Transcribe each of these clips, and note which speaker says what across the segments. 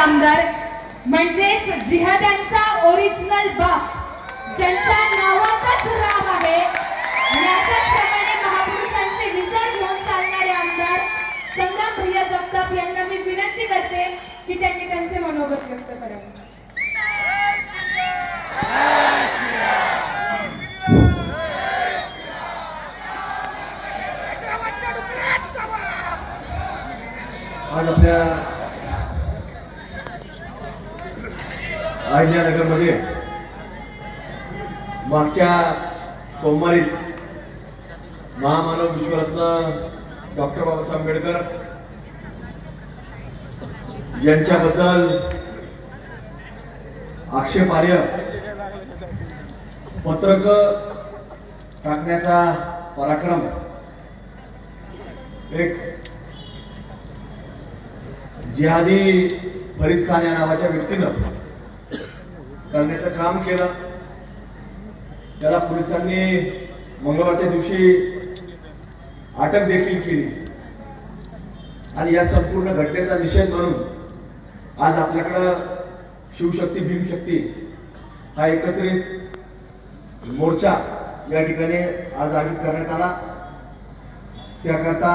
Speaker 1: आमदार म्हणजेच जिहाद्यांचा ओरिजिनल बाप, ज्यांच्या नावातच राम आहे, याच्याप्रमाणे महापुरुषांचे विचार घेऊन चालणारे आमदार संग्राम भैया जगताप यांना मी विनंती करते की त्यांनी त्यांचे मनोगत व्यक्त करावे.
Speaker 2: आज आपल्या अहिल्यानगरमध्ये मागच्या सोमवारीच महामानव विश्वरत्न डॉक्टर बाबासाहेब आंबेडकर यांच्याबद्दल आक्षेपार्ह पत्रक टाकण्याचा पराक्रम एक जिहादी फरीद खान या नावाच्या व्यक्तीनं करण्याचं काम केलं. त्याला पोलिसांनी मंगळवारच्या दिवशी अटक देखील केली आणि या संपूर्ण घटनेचा निषेध म्हणून आज आपल्याकडं शिवशक्ती भीमशक्ती हा एकत्रित मोर्चा या ठिकाणी आज आयोजित करण्यात आला. त्याकरता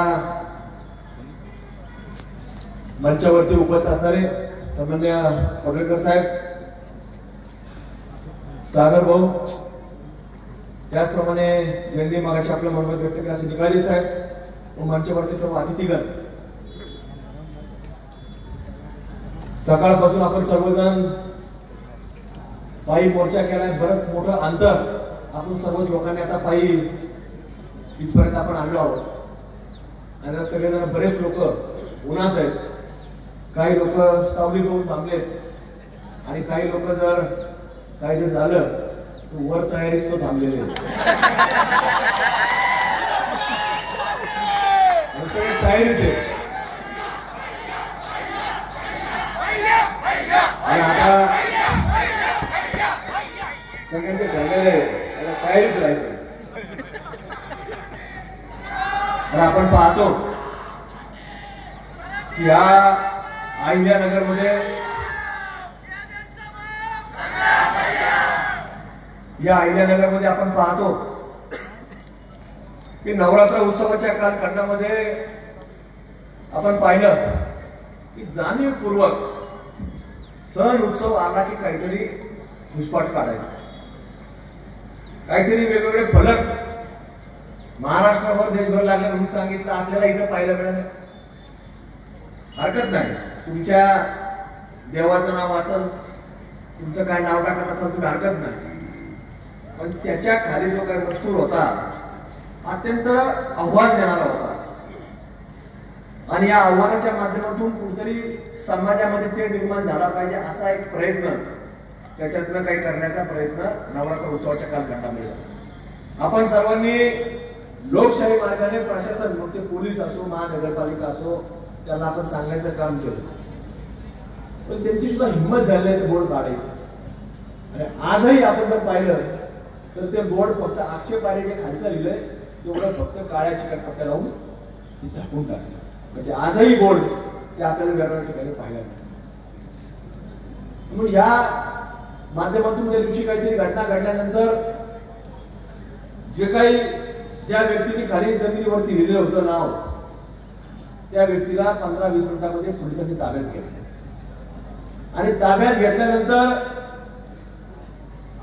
Speaker 2: मंचावरती उपस्थित असणारे सन्माननीय पडळकर साहेब, सागर भाऊ, त्याचप्रमाणे ज्यांनी मागाशी आपलं मनोगत व्यक्त केलं असे निकाली साहेब व मंचावरचे सर्व अतिथीगण, सकाळपासून आपण सर्वजण पायी मोर्चा केलाय. बरंच मोठं अंतर आपण सर्वच लोकांनी आता पायी इथपर्यंत आपण आणलो आहोत आणि सगळेजण बरेच लोक उन्हात आहेत. काही लोक सावली घेऊन थांबलेत आणि काही लोक जर काही जर झालं तर वर तयारीच तो थांबलेले तयारीच आहे. आणि आता सगळ्यांचे झालेले त्याला तयारीच राहायचं. आपण पाहतो की या अहिल्यानगरमध्ये आपण पाहतो की नवरात्र उत्सवाच्या कालखंडामध्ये आपण पाहिलं की जाणीवपूर्वक सण उत्सव आला की काहीतरी घुसपाट काढायचं, काहीतरी वेगवेगळे फलक महाराष्ट्रावर देशभर लागले म्हणून सांगितलं. आपल्याला इथं पाहायला मिळालं. हरकत नाही, तुमच्या देवाचं नाव असेल, तुमचं काय नाव टाकत असेल तुम्ही, हरकत नाही. पण त्याच्या खाली जो काही मजकूर होता अत्यंत आव्हान देणारा होता आणि या आव्हानाच्या माध्यमातून कुठेतरी समाजामध्ये ते निर्माण झाला पाहिजे असा एक प्रयत्न, त्याच्यातनं काही करण्याचा प्रयत्न नवरात्र उत्सवाच्या कालखंडामध्ये आपण सर्वांनी लोकशाही मार्गाने प्रशासन, मग ते पोलीस असो महानगरपालिका असो, त्यांना आपण सांगायचं काम केलं. पण त्यांची सुद्धा हिंमत झाली नाही ते बोर्ड काढायची. आणि आजही आपण जर पाहिलं तर ते बोर्ड फक्त आक्षेपार्ह जे खालचं लिहिलंय तेवढं फक्त काळ्या चिकट पट्ट्या लावून ते झाकून टाकलं. म्हणजे आजही बोर्ड ते आपल्याला वेगवेगळ्या ठिकाणी पाहायला मिळतं. म्हणून या माध्यमातून त्या दिवशी काहीतरी घटना घडल्यानंतर जे काही ज्या व्यक्तीने खाली जमिनीवरती लिहिलेलं होतं नाव, त्या व्यक्तीला 15-20 मिनिटांमध्ये पोलिसांनी ताब्यात घेतलं आणि ताब्यात घेतल्यानंतर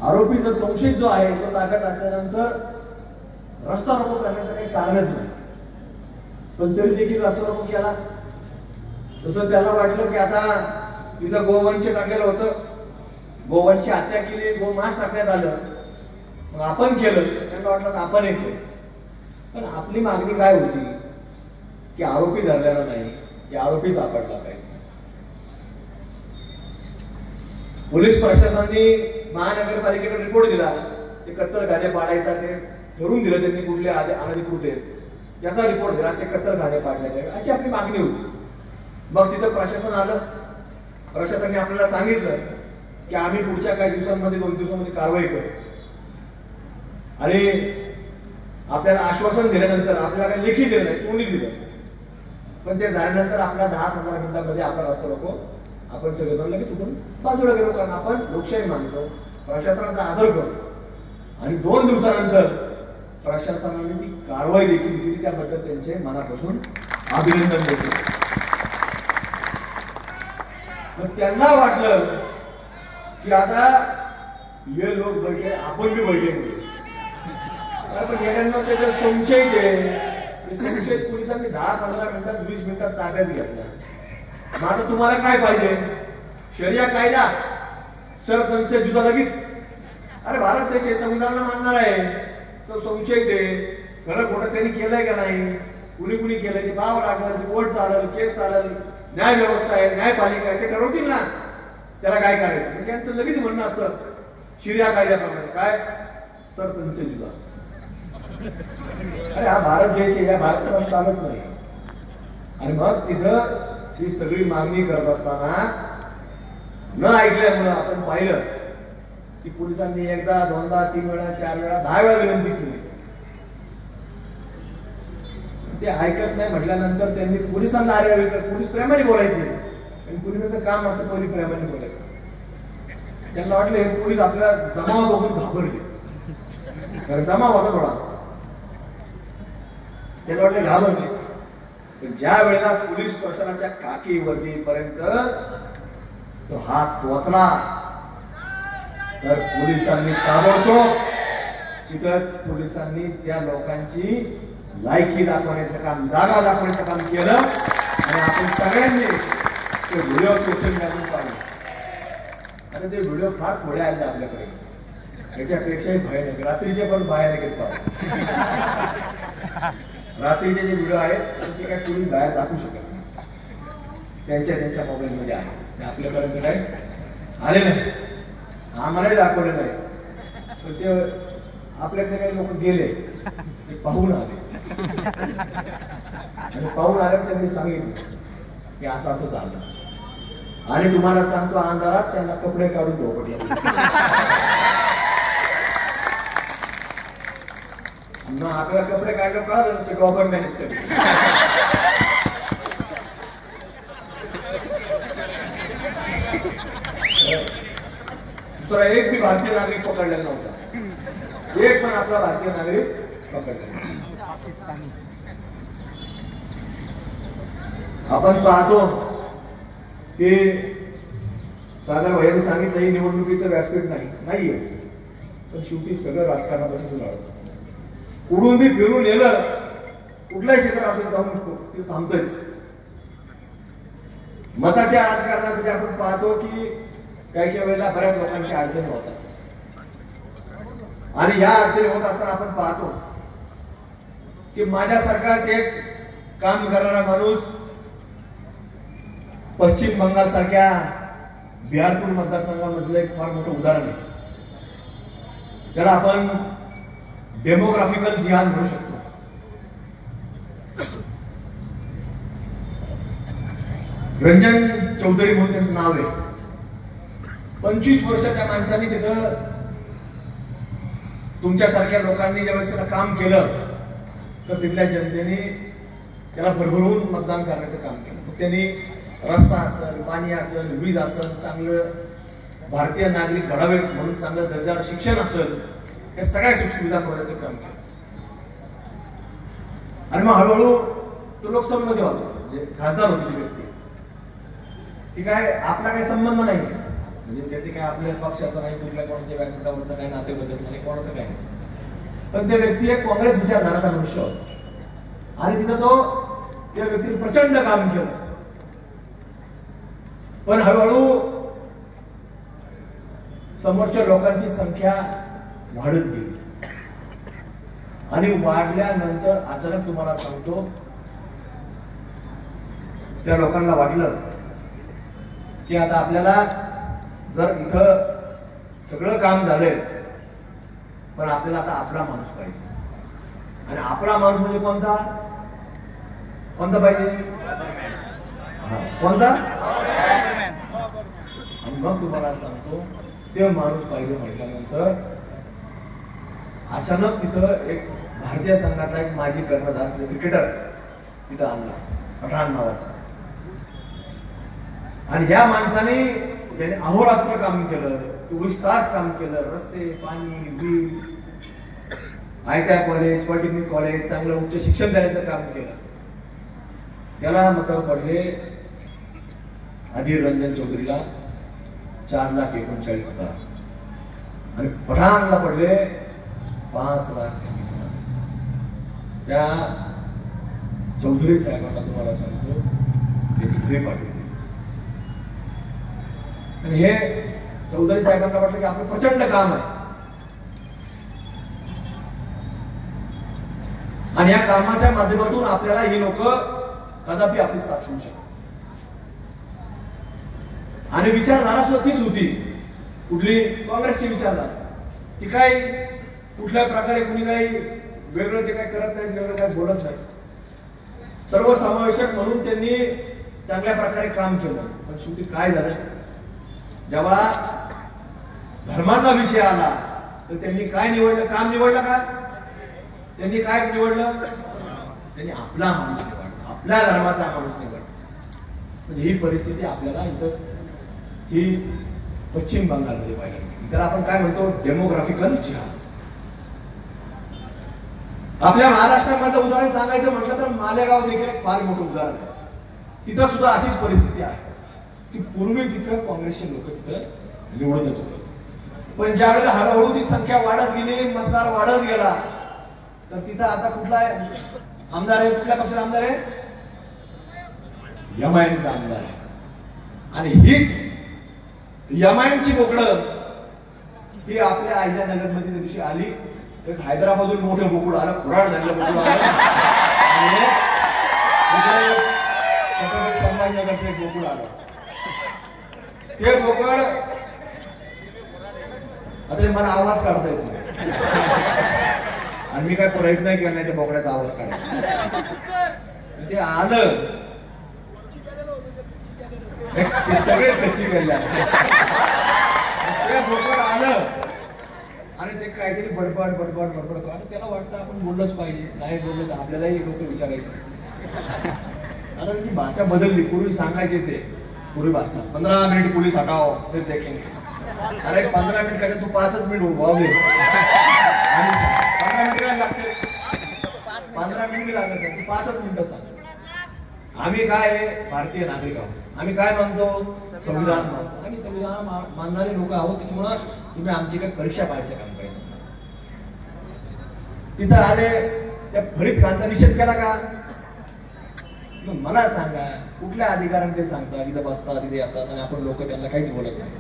Speaker 2: आरोपी जर संशयित जो आहे तो ताब्यात असल्यानंतर रस्ता रोको करण्याचं काही कारणच नाही. पण तरी देखील रस्ता रोको केला. जसं त्याला वाटलं की आता तिचं गोवंश टाकलेलं होतं, गोवंश हत्या केली, गोमांस टाकण्यात आलं, मग आपण केलं. त्यांना वाटलं आपण एक केलं. पण आपली मागणी काय होती की आरोपी धरलेला नाही, की आरोपी सापडला पाहिजे. पोलीस प्रशासनाने महानगरपालिकेकडे रिपोर्ट दिला, ते कत्तलखाने पाडायचा ते ठरवून दिलं त्यांनी, कुठले अनधिकृत आहेत त्याचा रिपोर्ट दिला, ते कत्तलखाने पाडण्याचे अशी आपली मागणी होती. मग तिथं प्रशासन आलं. प्रशासनाने आपल्याला सांगितलं की आम्ही पुढच्या काही दिवसांमध्ये 2 दिवसांमध्ये कारवाई करू. आणि आपल्याला आश्वासन दिल्यानंतर आपल्याला काही लेखी दिलं नाही, तोंडी दिलं, पण ते झाल्यानंतर आपला 10-15 मिनिटांमध्ये आपला रस्ता रोको आपण सगळेजण लगेच तिथून बाजूला गेलो, कारण आपण लोकशाही मानतो, प्रशासनाचा आदर करतो. आणि 2 दिवसानंतर प्रशासनाने ती कारवाई देखील केली, त्याबद्दल त्यांचे मनापासून अभिनंदन देतो. मग त्यांना वाटलं की आता हे लोक बैठे, आपण बी बैठे. पण येण्यांना त्याचा संशय ते संशय पोलिसांनी 10-15 मिनिटात 20 मिनिटात ताब्यात घेतला. मग आता तुम्हाला काय पाहिजे? शरिया कायदा, सरपंच जुदा लगेच. अरे भारत देश हे संविधानाला मानणार आहे, तो संशय ते खरं खोटं त्यांनी केलंय का नाही, कुणी केलंय ते पाहावं लागलं. कोर्ट चालेल, केस चालेल, न्याय व्यवस्था आहे, न्यायपालिका आहे, ते ठरवतील ना त्याला काय करायचं. म्हणजे त्यांचं लगेच म्हणणं असतं शरिया कायद्याप्रमाणे काय सरपंच जुदा. अरे हा भारत देश आहे, या भारतात चालत नाही. आणि मग तिथं ती सगळी मागणी करत असताना न ऐकल्यामुळं आपण पाहिलं की पोलिसांनी 1दा 2दा 3 वेळा 4 वेळा 10 वेळा विनंती केली. ते ऐकत नाही म्हटल्यानंतर त्यांनी पोलिसांना पोलीस प्रेमाने बोलायचे, आणि पोलिसांचं काम असतं पहिली प्रेमाने बोलायचं. त्यांना वाटलं हे पोलीस आपल्याला जमाव बघून घाबरले, कारण जमाव होता थोडा, त्यांना वाटलं घाबरले. पण ज्या वेळेला पोलीस प्रशासनाच्या काकी वर्दीपर्यंत तो हात पोचला, तर पोलिसांनी ताबडतोब तिथं पोलिसांनी त्या लोकांची लायकी दाखवण्याचं काम, जागा दाखवण्याचं काम केलं. आणि आपण सगळ्यांनी ते व्हिडिओ सोशल मीडियावर पाहिले. आणि ते व्हिडिओ फार थोडे आले आपल्याकडे, याच्यापेक्षाही भयानक, रात्रीचे पण भयानक येतात. रात्रीचे जे व्हिडिओ आहेत ते काय पोलीस बाहेर दाखवू शकत नाही, त्यांच्या मोबाईलमध्ये आहे, आपल्यापर्यंत काय आले नाही, आम्हालाही दाखवले नाही. पण ते आपल्याकडे काही लोक गेले, ते पाहून आले, आणि पाहून आल्यावर त्यांनी सांगितलं की असं असं झालं. आणि तुम्हाला सांगतो, अंधारात त्यांना कपडे काढून झोपटले. मग आपल्याला कपडे काढलं कळालं ते गव्हर्नमेंट सगळे. दुसरा एक भी भारतीय नागरिक पकडलेला नव्हता, एक पण आपला भारतीय नागरिक पकडलेला. आपण पाहतो की सागर भैयाने सांगितलं ही निवडणुकीचं व्यासपीठ नाहीये, पण शेवटी सगळं राजकारणापासून लढतं. उडून बी फिरून नेलं, कुठल्याही क्षेत्रात असेल जाऊन ते थांबतच. मताच्या राजकारणासाठी आपण पाहतो की काही वेळेला बऱ्याच लोकांची अडचणी होतात, आणि या अडचणी होत असताना आपण पाहतो की माझ्यासारखाच एक काम करणारा माणूस पश्चिम बंगाल सारख्या बिहारपूर मतदारसंघामधलं एक फार मोठं उदाहरण आहे. त्याला आपण डेमोग्राफिकल जिहाद म्हणू शकतो. रंजन चौधरी म्हणून त्यांचं नाव आहे. 25 वर्ष त्या माणसाने तिथं तुमच्यासारख्या लोकांनी ज्यावेळेस त्याला काम केलं, तर तिथल्या जनतेने त्याला भरभरून मतदान करण्याचं काम केलं. त्यांनी रस्ता असेल, पाणी असेल, वीज असेल, चांगलं भारतीय नागरिक घडावेत म्हणून चांगलं दर्जाचं शिक्षण असेल, या सगळ्या सुखसुविधा करण्याचं काम केलं. आणि मग हळूहळू तो लोकसभेमध्ये होता, म्हणजे खासदार होती ती व्यक्ती. ती काय आपला काही संबंध नाही, म्हणजे त्याची काय आपल्या पक्षाचा नाही, कुठल्या कोणाच्या व्यासपीठावरचा काही नाते बदलत नाही, कोणाचं काही नाही. पण ते व्यक्ती एक काँग्रेस विचारधाराचा मनुष्य होता, आणि तिथं तो त्या व्यक्तीने प्रचंड काम केलं. पण हळूहळू समोरच्या लोकांची संख्या वाढत गेली, आणि वाढल्यानंतर अचानक तुम्हाला सांगतो त्या लोकांना वाटलं की आता आपल्याला जर इथं सगळं काम झालंय, पण आपल्याला आता आपला माणूस पाहिजे. आणि आपला माणूस म्हणजे कोणता पाहिजे? कोणता? आणि मग तुम्हाला सांगतो ते माणूस पाहिजे म्हटल्यानंतर अचानक तिथं एक भारतीय संघातला एक माजी कर्णधार क्रिकेटर तिथं आणला, पठाण नावाचा. आणि ह्या माणसाने ज्याने अहोरात्र काम केलं, 24 तास काम केलं, रस्ते, पाणी, वीज, ITI कॉलेज, पॉलिटेक्निक कॉलेज, चांगलं उच्च शिक्षण देण्याचं काम केलं, त्याला मत पडले अधीर रंजन चौधरीला 4,39,000 आणि पठाणला पडले 5,20,000. त्या चौधरी साहेबांना तुम्हाला सांगतो ते तिकडे पाठवले आणि हे चौधरी साहेबांना वाटलं की आपलं प्रचंड काम आहे आणि या कामाच्या माध्यमातून आपल्याला ही लोक कदापि आपली साथ होऊ शकतात. आणि विचारधारा सुद्धा तीच होती, कुठली काँग्रेसची विचारधारा, ती काय कुठल्या प्रकारे कुणी काही वेगळं ते काय करत नाही, वेगळं काय बोलत नाही, सर्वसमावेशक म्हणून त्यांनी चांगल्या प्रकारे काम केलं. पण शेवटी काय झालं, जेव्हा धर्माचा विषय आला तर त्यांनी काय निवडलं, काम निवडलं का, त्यांनी काय निवडलं, त्यांनी आपला माणूस निवडला, आपल्या धर्माचा माणूस निवडला. म्हणजे ही परिस्थिती आपल्याला इथं ही पश्चिम बंगालमध्ये पाहिजे. त्याला आपण काय म्हणतो, डेमोग्राफिकल जिहाद. आपल्या महाराष्ट्रामधलं उदाहरण सांगायचं म्हटलं तर मालेगाव देखील फार मोठं उदाहरण आहे. तिथं सुद्धा अशीच परिस्थिती आहे की पूर्वी तिथं काँग्रेसचे लोक तिथं निवडून येत होते, पण ज्यावेळेला हळूहळू ती संख्या वाढत गेली, मतदार वाढत गेला, तर तिथं आता कुठला आमदार आहे, कुठल्या पक्षाचा आमदार आहे, एमआयएमचा आमदार आहे. आणि हीच एमआयएमची बोकडं ही आपल्या अहिल्यानगर मध्ये दिवशी आली. एक हैदराबादून मोठं बोकुड आलं, कुराड झालेलं बोकुड आलं, संभाजीनगरचं एक बोकुड आलं. ते बोकड आता मला आवाज काढता येतो आणि मी काय प्रयत्न नाही केला नाही त्या बोकड्याचा आवाज काढायचा. ते आलं, ते सगळे कच्ची केले, ते बोकड आलं आणि ते काहीतरी बडबड बडबड बडबड आणि त्याला वाटतं आपण बोललंच पाहिजे, नाही बोललं तर आपल्यालाही लोक विचारायचं. आता ती भाषा बदलली, पूर्वी सांगायचे ते पूर्वी भाषा 15 मिनिट पोलीस हटाओ फिर देखेंगे. अरे 15 मिनिट काय, तू 5च मिनिट उभा घे आणि 15 मिनिट काय लागते, 15 मिनिट लागत नाही, तू 5च मिनिटं सांग. आम्ही काय भारतीय नागरिक आहोत, आम्ही काय मानतो, संविधान मानतो, आम्ही संविधान मानणारे लोक आहोत. त्याच्यामुळे तुम्ही आमची काही परीक्षा पाहायचं काम करायचं. तिथं आले, त्या फळीत क्रांती निषेध केला का, मला सांगा कुठल्या अधिकाराने ते सांगतात, तिथं बसतात, तिथे येतात आणि आपण लोक त्यांना काहीच बोलत नाही.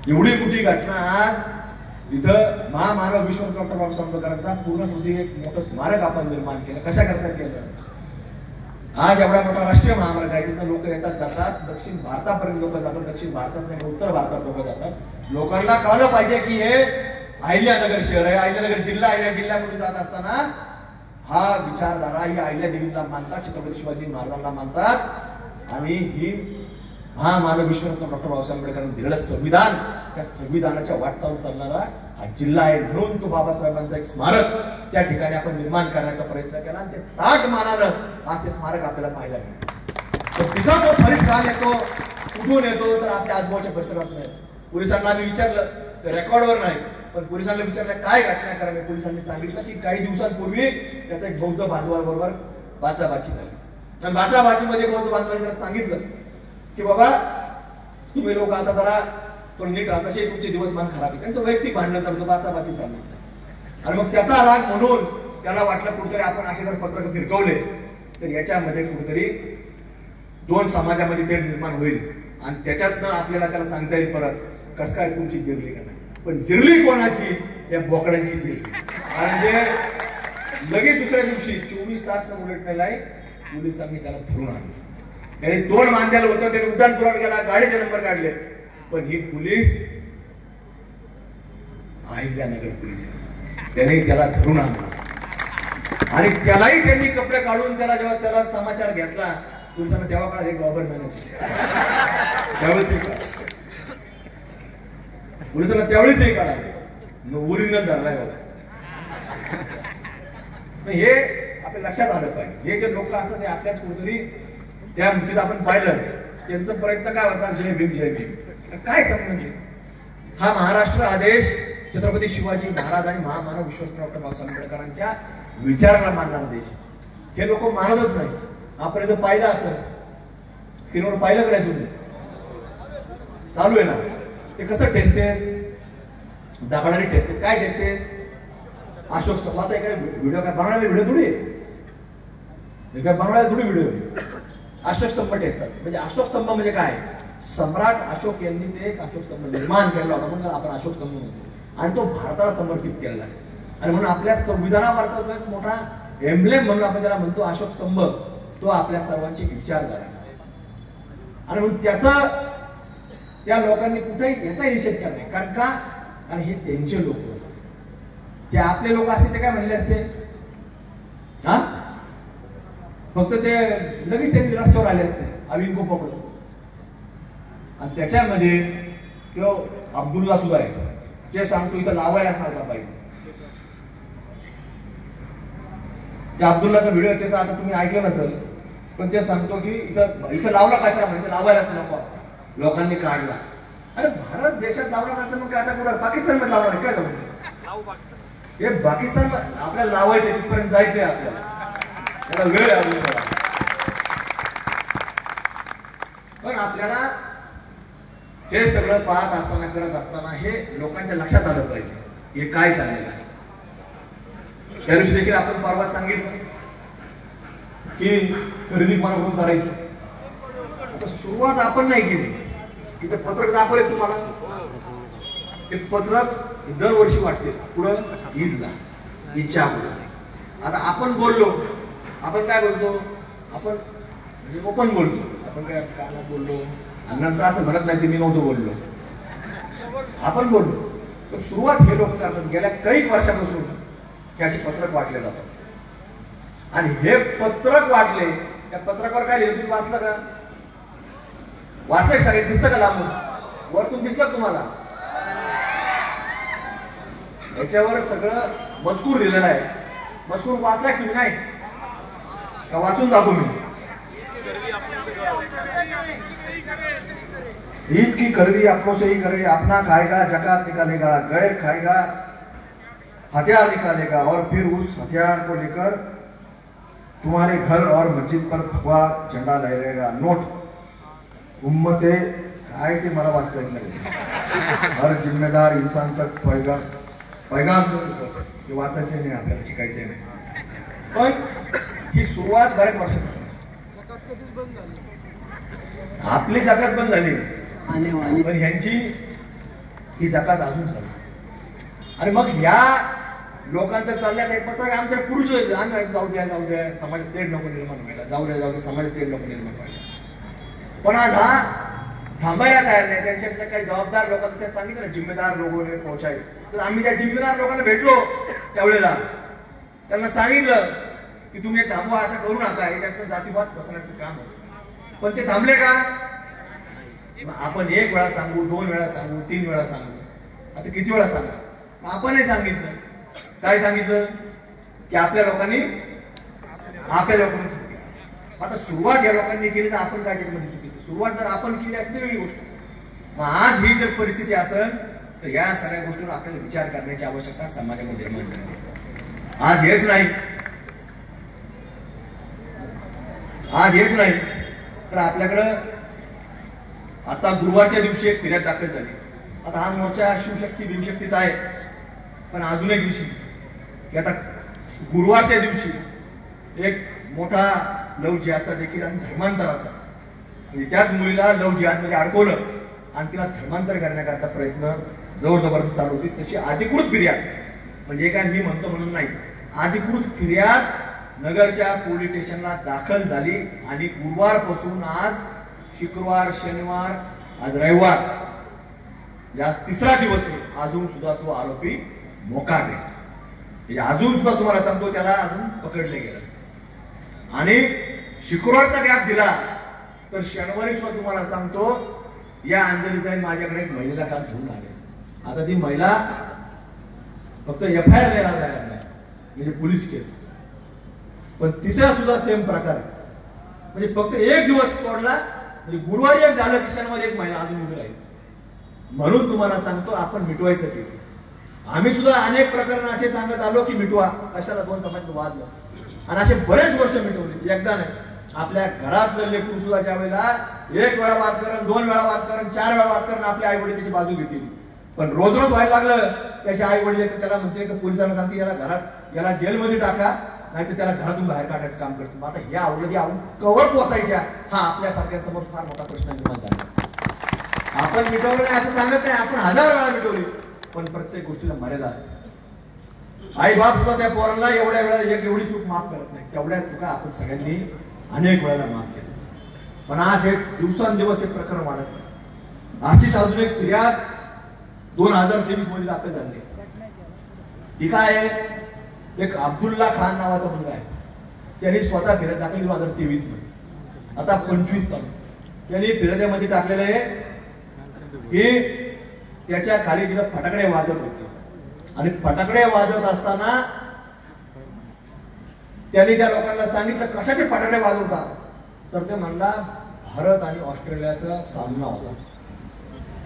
Speaker 2: एवढी मोठी घटना आज इथं महामानव विश्वनाथ डॉक्टर बाबासाहेब आंबेडकरांचा पूर्णकृती एक मोठं स्मारक आपण निर्माण केलं. कशा करता केलं, आज एवढा मोठा राष्ट्रीय महामार्ग आहे, तिथं लोक येतात जातात, दक्षिण भारतापर्यंत लोक जातात, दक्षिण भारतात नाही उत्तर भारतात लोक जातात. लोकांना कळलं पाहिजे की हे अहिल्यानगर शहर आहे, अहिल्यानगर जिल्हा आहे. या जिल्ह्यामध्ये जात असताना हा विचारधारा ही अहिल्यादेवींना मानतात, छत्रपती शिवाजी महाराजांना मानतात आणि ही महामानव विश्वनाथ डॉक्टर बाबासाहेब आंबेडकरांनी दिलेलं संविधान, त्या संविधानाच्या वाटचाल चालणारा हा जिल्हा आहे. म्हणून तो बाबासाहेबांचा एक स्मारक त्या ठिकाणी आपण निर्माण करण्याचा प्रयत्न केला आणि ते ताट मानानं आज ते स्मारक आपल्याला पाहायला मिळतं. तर तिथं तो फरीत खान येतो, कुठून येतो, तर आपल्या आजूबाजूच्या परिसरात नाही. पोलिसांना आम्ही विचारलं, तर रेकॉर्डवर नाही, पण पोलिसांना विचारलं काय घटना करावी. पोलिसांनी सांगितलं की काही दिवसांपूर्वी त्याचा एक बौद्ध बांधवाबरोबर बाचाबाची झाली. आणि बाचाबाचीमध्ये बौद्ध बांधवांनी जरा सांगितलं की बाबा तुम्ही लोक आता जरा पण नीट राहता, असे तुमचे दिवसमान खराब आहे. त्यांचं वैयक्तिक भांडण चालतं, बाचाबाची चालली. आणि मग त्याचा राग म्हणून त्याला वाटलं कुठेतरी आपण असे जर पत्रक फिरकवले तर याच्यामध्ये कुठेतरी दोन समाजामध्ये तेढ निर्माण होईल आणि त्याच्यातनं आपल्याला त्याला सांगता येईल परत कसं काय तुमची जिरली का नाही. पण जिरली कोणाची, या बोकडांची जिरली. आणि ते लगेच दुसऱ्या दिवशी 24 तास उलट नाही, पोलिसांनी त्याला धरून आणलं. त्याने तोंड बांधलेलं होतं, त्याने उड्डाण पुरवठा केला, गाडीचे नंबर काढले, पण ही पोलीस अहिल्यानगर पोलीस त्याने त्याला धरून आणला आणि त्यालाही त्यांनी कपडे काढून त्याला जेव्हा त्याला समाचार घेतला पोलिसांना तेव्हा काढा एक गव्हर्नमेंट त्यावेळेस पोलिसांना त्यावेळेसही काढाले उरीनं धरलाय बघा. हे आपल्या लक्षात आलं पाहिजे. हे जे लोक असतात ते आपल्यात कुठेतरी त्या मृत्यूत आपण पाहिलं त्यांचा प्रयत्न काय होता, जय भीम जय भीम. काय संबंध आहे? हा महाराष्ट्र हा देश छत्रपती शिवाजी महाराज आणि महामानव विश्वस्त डॉक्टर बाबासाहेब आंबेडकरांच्या विचाराला मानणारा देश. हे लोक मानतच नाही. आपण इथं पाहिलं असेल, स्क्रीनवर पाहिलं का नाही तुम्ही? चालू आहे ना ते. कसं टेस्टे, दगडाने टेस्टे. काय टेस्टे? अशोक स्तंभ. आता इकडे व्हिडिओ काय बनवलेला व्हिडिओ थोडी काय बनवलेला थोडी व्हिडिओ. अशोक स्तंभ टेस्टतात. म्हणजे अशोक स्तंभ म्हणजे काय? सम्राट अशोक यांनी ते एक अशोक स्तंभ निर्माण केला होता म्हणून आपण अशोक स्तंभ म्हणतो. आणि तो भारताला समर्पित केलेला आहे. आणि म्हणून आपल्या संविधानावरचा जो एक मोठा एम्ब्लेम म्हणून आपण त्याला म्हणतो अशोक स्तंभ, तो आपल्या सर्वांची विचारधारा. आणि म्हणून त्याचा त्या लोकांनी कुठेही याचा निषेध केला नाही. कारण का? कारण हे त्यांचे लोक होते. ते आपले लोक असते ते काय म्हणले असते? हा, फक्त ते लगेच त्यांनी रस्त्यावर आले असते अविंको पकडून. आणि त्याच्यामध्ये तो अब्दुल्ला सुद्धा आहे. ते सांगतो इथं लावायला सांगला पाहिजे. त्या अब्दुल्लाचा व्हिडिओ त्याचा आता तुम्ही ऐकलं नसेल, पण ते सांगतो की इथं लावला कशा म्हणजे लावायलाच नको, लोकांनी काढला. अरे भारत देशात लावला नंतर मग आता कुठं पाकिस्तानमध्ये लावणार काय जाऊ? हे पाकिस्तान आपल्याला लावायचं, तिथपर्यंत जायचंय आपल्याला. त्याला वेळ आहे. पण आपल्याला हे सगळं पाहत असताना करत असताना हे लोकांच्या लक्षात आलं पाहिजे हे काय चाललेलं आहे. त्या दिवशी देखील आपण परवा सांगितलं की खरेदी कोणाकडून करायची. आता सुरुवात आपण नाही केली. तिथे पत्रक दाखवले तुम्हाला. ते पत्रक दरवर्षी वाटते पुढं ईदला, ईदच्या पुढे. आता आपण बोललो, आपण काय बोलतो? आपण ओपन बोलतो. आपण काय कानात बोललो आणि नंतर असं म्हणत नाही ते मी नव्हतो बोललो. आपण बोललो. तर सुरुवात हे लोक करतात. गेल्या काही वर्षापासून हे असे पत्रक वाटले जातात. आणि हे पत्रक वाटले, त्या पत्रकावर काय लिहिलं तुम्ही वाचलं का? वाचलंय सगळे? दिसतं का लांबून? वरतून दिसलं तुम्हाला? याच्यावर सगळं मजकूर लिहिलेला आहे. मजकूर वाचलाय तुम्ही? नाही का? वाचून दाखवू मी. ईद की खरीदी अपनों से ही करे, अपना खाएगा जकात निकालेगा, गैर खाएगा हथियार निकालेगा और फिर उस हथियार को लेकर तुम्हारे घर और मस्जिद पर भगवा झंडा लहराएगा. नोट उम्मते काय ते मला वाचता येत नाही. हर जिम्मेदार इंसान तक पैगाम वाचायचे नाही, आपल्याला शिकायचे नाही. पण ही सुरुवात बऱ्याच वर्षापासून. आपली जकात बंद झाली पण ह्यांची ही जकात अजून चालू. आणि मग ह्या लोकांचं चालल्यात एक पत्रक आमच्या पुरुष आम्ही जाऊ द्या समाजात तेढ नको निर्माण व्हायला, जाऊ द्या समाजात तेढ नको निर्माण व्हायला. पण आज हा थांबायला तयार नाही. त्यांच्यातल्या काही जबाबदार लोकांचं त्यांनी सांगितलं जिम्मेदार लोकांना पोहोचाय. तर आम्ही त्या जिम्मेदार लोकांना भेटलो त्यावेळेला, त्यांना सांगितलं की तुम्ही थांबवा, असं करू नका. याच्यातनं जातीवाद पसरण्याचं काम होतं. पण ते थांबले का? आपण एक वेळा सांगू, 2 वेळा सांगू, 3 वेळा सांगू, आता किती वेळा सांगा? आपणही सांगितलं. काय सांगितलं? की आपल्या लोकांनी आता सुरुवात या लोकांनी केली तर आपण काय त्याच्यामध्ये चुकीचं? सुरुवात जर आपण केली असती वेगळी गोष्ट. मग आज ही जर परिस्थिती असेल तर या सगळ्या गोष्टीवर आपल्याला विचार करण्याची आवश्यकता समाजामध्ये निर्माण झाली. आज हेच नाही तर आपल्याकडं आता गुरुवारच्या दिवशी एक फिर्याद दाखल झाली. आता हा मोर्चा शिवशक्ती भीमशक्तीचा आहे, पण अजून एक विषय की आता गुरुवारच्या दिवशी एक मोठा लव जिहादचा देखील आणि धर्मांतराचा, म्हणजे त्याच मुलीला लव जिहादमध्ये अडकवलं आणि तिला धर्मांतर करण्याकरता प्रयत्न जोर जबरदस्ती चालू होती. तशी अधिकृत फिर्याद, म्हणजे काय मी म्हणतो म्हणून नाही, अधिकृत फिर्याद नगरच्या पोलीस स्टेशनला दाखल झाली. आणि गुरुवारपासून आज शुक्रवार, शनिवार, आज रविवार, या 3रा दिवस आहे. अजून सुद्धा तो आरोपी मोकाट आहे. म्हणजे अजून सुद्धा तुम्हाला सांगतो त्याला अजून पकडले गेलं. आणि शुक्रवारचा गॅप दिला तर शनिवारी सुद्धा तुम्हाला सांगतो या अंजलीताई माझ्याकडे एक महिलेला काल घेऊन आले. आता ती महिला फक्त FIR द्यायला तयार नाही, म्हणजे पोलीस केस. पण तिसरा सुद्धा सेम प्रकार, म्हणजे फक्त 1 दिवस सोडला म्हणजे गुरुवारी एक झालं किशनमध्ये एक महिना अजून उभे राहील. म्हणून तुम्हाला सांगतो आपण मिटवायचं ते. आम्ही सुद्धा अनेक प्रकरण असे सांगत आलो की मिटवा, कशाला दोन समाज वादलं, आणि असे बरेच वर्ष मिटवले. एकदा नाही, आपल्या घरातलं लेकरू सुद्धा ज्या वेळेला एक वेळा वाद करण, दोन वेळा वाद करण, चार वेळा वाद करण, आपल्या आई वडील त्याची बाजू घेतील. पण रोज रोज व्हायला लागलं त्याच्या आई वडील त्याला म्हणते तर पोलिसांना सांगते याला घरात, याला जेलमध्ये टाका, नाही तर त्याला घरातून बाहेर काढायचं काम करतो. आता ह्या आवडती कवर पोसायच्या, हा आपल्यासारख्या समोर फार मोठा प्रश्न निर्माण झाला. आपण मिटवलं नाही असं सांगत नाही, आपण 1000 वेळा मिटवली, पण प्रत्येक गोष्टीला मर्यादा असते. आई बाप सुद्धा त्या पोरांना एवढ्या वेळा एवढी चूक माफ करत नाही, तेवढ्या चुका आपण सगळ्यांनी अनेक वेळेला माफ केल्या. पण आज हे दिवसांदिवस हे प्रकरण वाढत. अशीच अजून एक फिर्याद 2023 मध्ये दाखल झाली. ती काय आहे, एक अब्दुल्ला खान नावाचा मुलगा आहे, त्यांनी स्वतः फिर्याद दाखल 2023 मध्ये. आता 25 साल त्यांनी फिर्यादीमध्ये टाकलेलं आहे की त्याच्या खाली तिथं फटाकडे वाजत होते, आणि फटाकडे वाजत असताना त्यांनी त्या लोकांना सांगितलं कशाचे फटाकडे वाजवतात, तर ते म्हणला भारत आणि ऑस्ट्रेलियाचा सामना होता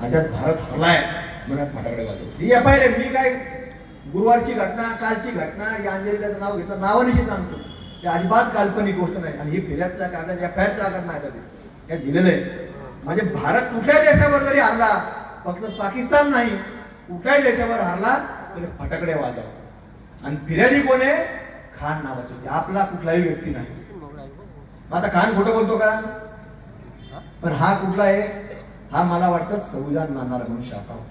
Speaker 2: आणि त्यात भारत हरलाय म्हणून फटाकडे वाजवतो. ही एफआयआर आहे. मी काय गुरुवारची घटना, कालची घटना, या अंजलीचं नाव घेतलं, नावानिशी सांगतो, ते अजिबात काल्पनिक गोष्ट नाही. आणि ही फिर्यादचा कागद, एफआयआरचा कागद नाही त्या दिलेलं आहे. म्हणजे भारत कुठल्याही देशावर जरी हरला, फक्त पाकिस्तान नाही, कुठल्याही देशावर हरला तरी फटाकडे वाजवा. आणि फिर्यादी कोण आहे, खान नावाचे, आपला कुठलाही व्यक्ती नाही. आता खान खोटं बोलतो का, पण हा कुठला आहे, हा मला वाटतं संविधान मानणारा मनुष्य असावा,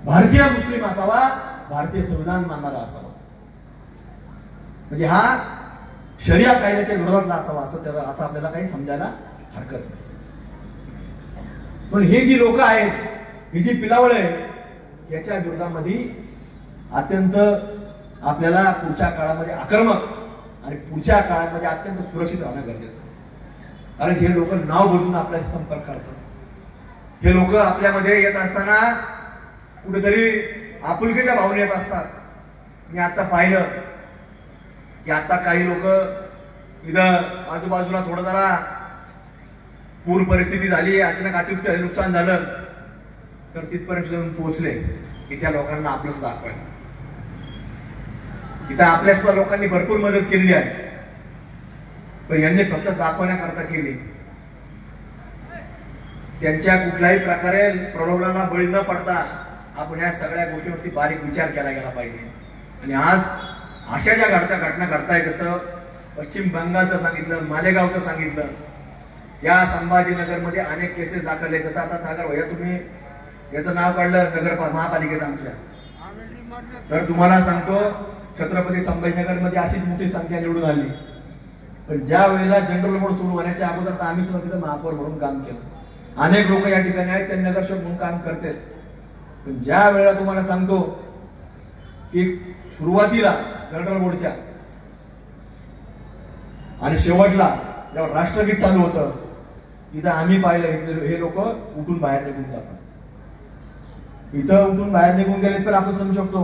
Speaker 2: भारतीय मुस्लिम असावा, भारतीय संविधान मानणारा असावा, म्हणजे हा शरिया कायद्याच्या विरोधातला असावा, असं आपल्याला काही समजायला हरकत नाही. पण हे जी लोक आहेत, ही जी पिलावळ आहे, याच्या विरोधामध्ये अत्यंत आपल्याला पुढच्या काळामध्ये आक्रमक आणि पुढच्या काळामध्ये अत्यंत सुरक्षित राहणं गरजेचं आहे. कारण हे लोक नाव बदलून आपल्याशी संपर्क करतात. हे लोक आपल्यामध्ये येत असताना कुठेतरी आपुलकीच्या भावने येत असतात. मी आता पाहिलं की आता काही लोक इथं आजूबाजूला थोडं जरा पूर परिस्थिती झाली, अचानक अतिवृष्टी नुकसान झालं, तर तिथपर्यंत जाऊन पोहोचले की त्या लोकांना आपलंच दाखवायचं. तिथं आपल्या सुद्धा लोकांनी भरपूर मदत केली आहे, पण यांनी फक्त दाखवण्याकरता केली. त्यांच्या कुठल्याही प्रकारे प्रलोभनाला बळी न पडता आपण या सगळ्या गोष्टीवरती बारीक विचार केला गेला पाहिजे. आणि आज अशा ज्या घटना घडताय, जसं पश्चिम बंगालचं सांगितलं, मालेगावचं सांगितलं, या संभाजीनगरमध्ये अनेक केसेस दाखल आहेत. जसं आता सागर भैया तुम्ही याचं नाव काढलं नगर महापालिकेचं आमच्या, तर तुम्हाला सांगतो छत्रपती संभाजीनगरमध्ये अशीच मोठी संख्या निवडून आली. पण ज्या वेळेला जनरल बोर्ड सुरू होण्याच्या अगोदर तर आम्ही सुद्धा तिथं महापौर म्हणून काम केलं. अनेक लोक या ठिकाणी आहेत, ते नगरसेवक म्हणून काम करतात. पण ज्या वेळेला तुम्हाला सांगतो की सुरुवातीला जनरल बोर्डच्या आणि शेवटला जेव्हा राष्ट्रगीत चालू होतं, इथं आम्ही पाहिलं हे लोक उठून बाहेर निघून जातात. इथं उठून बाहेर निघून गेले तर आपण समजू शकतो.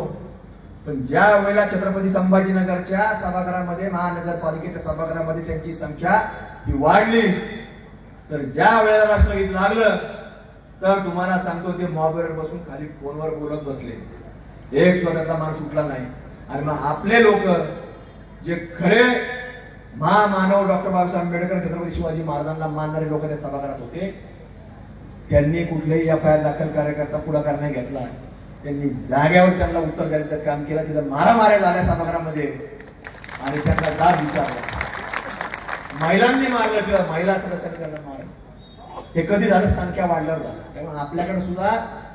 Speaker 2: पण ज्या वेळेला छत्रपती संभाजीनगरच्या सभागृहामध्ये, महानगरपालिकेच्या सभागृहामध्ये त्यांची संख्या ही वाढली, तर ज्या वेळेला राष्ट्रगीत लागलं तर तुम्हाला सांगतो ते मॉबवर बसून खाली फोनवर बोलत बसले, एक स्वतःचा माणूस उठला नाही. आणि मग आपले लोक जे खरे महामानव डॉक्टर बाबासाहेब आंबेडकर, छत्रपती शिवाजी महाराजांना मानणारे लोक त्या सभागृहात होते, त्यांनी कुठलेही एफआयआर दाखल कार्यकर्ता पुढाकार नाही घेतला. त्यांनी जाग्यावर त्यांना उत्तर द्यायचं काम केलं. तिथं मारामाऱ्या झाल्या सभागृहामध्ये आणि त्यांना जाब विचारला. महिलांनी मारलं किंवा महिला सदस्यांनी त्यांना मारलं. हे कधी झालं, संख्या वाढल्यावर झालं. त्यामुळे आपल्याकडे सुद्धा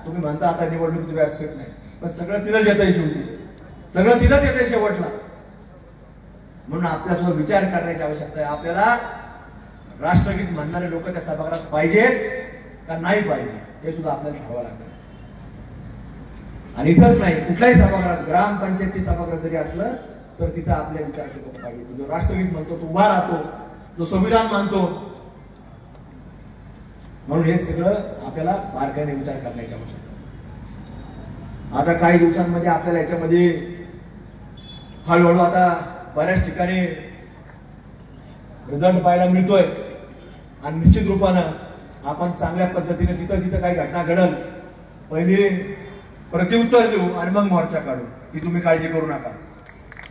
Speaker 2: तुम्ही म्हणता आता निवडणूक व्यासपीठ नाही, पण सगळं तिथंच येतंय, शेवटी सगळं तिथंच येतंय शेवटला. म्हणून आपल्यासोबत विचार करण्याची आवश्यकता आहे. आपल्याला राष्ट्रगीत म्हणणारे लोक त्या सभागृहात पाहिजेत का नाही पाहिजे हे सुद्धा आपल्याला ठरवावं लागतं. आणि इथंच नाही, कुठल्याही सभागृहात, ग्रामपंचायती सभागृह जरी असलं तर तिथं आपल्या विचाराचे लोक पाहिजे. जो राष्ट्रगीत म्हणतो, तो उभा राहतो, जो संविधान मानतो. म्हणून हे सगळं आपल्याला बारकाईने विचार करण्याची आवश्यकता. आता काही दिवसांमध्ये आपल्याला याच्यामध्ये हळूहळू आता बऱ्याच ठिकाणी रिझल्ट पाहायला मिळतोय. आणि निश्चित रूपानं आपण चांगल्या पद्धतीने जिथं जिथं काही घटना घडल पहिली प्रत्युत्तर देऊ आणि मग मोर्चा काढू, की तुम्ही काळजी करू नका.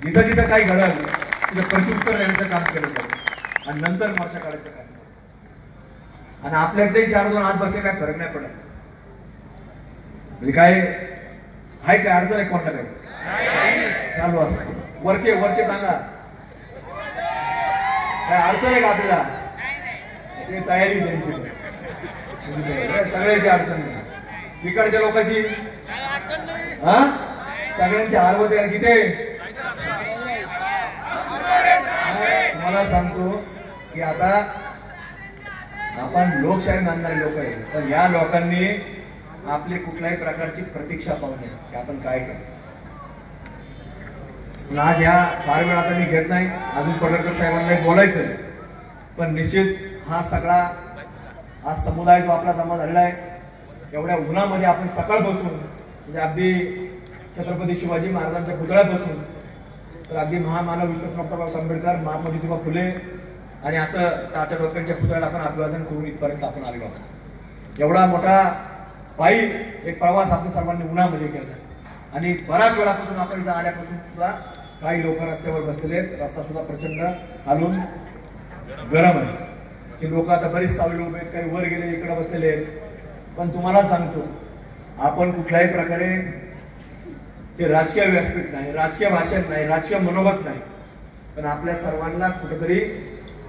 Speaker 2: जिथं जिथं काही घडल तिथं प्रत्युत्तर देण्याचं काम केलं पाहिजे आणि नंतर मोर्चा काढायचं काम. आणि आपल्याकडे 4-2 हात बसले काय फरक नाही पडत. म्हणजे काय आहे काय अडचण आहे कोणता काही चालू असतं वरचे वरचे सांगा काय अडचण आहे का आपल्याला ते तयारी त्यांची सगळ्याची अडचण नाही. इकडच्या लोकांची सगळ्यांची हालवत आहे किती. मला सांगतो की आता आपण लोकशाही मानणारे लोक आहे, पण या लोकांनी आपली कुठल्याही प्रकारची प्रतीक्षा पाहू नये की आपण काय करू. आज ह्या फार वेळ आता मी घेत नाही, अजून पडळकर साहेबांना बोलायचं, पण निश्चित हा सगळा आज समुदाय जो आपला जमा झालेला आहे एवढ्या उन्हामध्ये आपण सकाळ बसून म्हणजे अगदी छत्रपती शिवाजी महाराजांच्या पुतळ्यापासून तर अगदी महामानव विश्वनाथ डॉक्टर आंबेडकर, महात्मा ज्योतिबा फुले आणि असं तात्या डोक्यांच्या पुतळ्याला आपण अभिवादन करून इथपर्यंत आपण आलेलो आहोत. एवढा मोठा पायी एक प्रवास आपण सर्वांनी उन्हामध्ये केला आणि बऱ्याच वेळापासून आपण इथं आल्यापासून सुद्धा काही लोक रस्त्यावर बसलेले आहेत. रस्ता सुद्धा प्रचंड खालून गरम आहे. हे लोक आता बरीच सावली उभे आहेत, काही वर गेले इकडे बसलेले आहेत. पण तुम्हाला सांगतो आपण कुठल्याही प्रकारे हे राजकीय व्यासपीठ नाही, राजकीय भाषण नाही, राजकीय मनोगत नाही, पण आपल्या सर्वांना कुठेतरी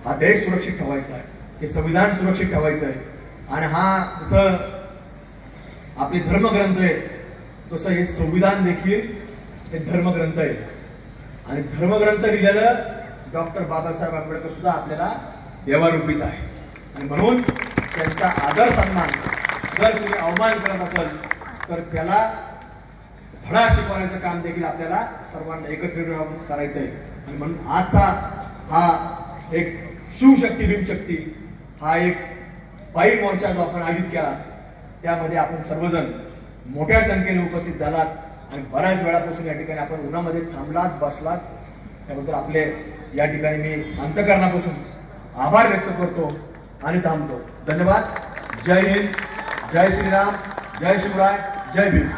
Speaker 2: हा देश सुरक्षित ठेवायचा आहे, हे संविधान सुरक्षित ठेवायचं आहे. आणि हा जसं आपले धर्मग्रंथ आहे तसं हे संविधान देखील हे धर्मग्रंथ आहे. आणि धर्मग्रंथ लिहिलेलं डॉक्टर बाबासाहेब आंबेडकर सुद्धा आपल्याला देवारूपीच आहे. आणि म्हणून त्यांचा आदर सन्मान जर तुम्ही अवमान करत असाल तर त्याला धडा शिकवण्याचं काम देखील आपल्याला सर्वांना एकत्रित राहून करायचं आहे. आणि म्हणून आजचा हा एक शिवशक्ती भीमशक्ती हा एक पायी मोर्चा जो आपण आयोजित केला त्यामध्ये आपण सर्वजण मोठ्या संख्येने उपस्थित झालात आणि बऱ्याच वेळापासून या ठिकाणी आपण उन्हामध्ये थांबलात बसलात त्याबद्दल आपले या ठिकाणी मी अंतःकरणापासून आभार व्यक्त करतो आणि थांबतो. धन्यवाद. जय हिंद, जय श्रीराम, जय शिवराय, जय भीम.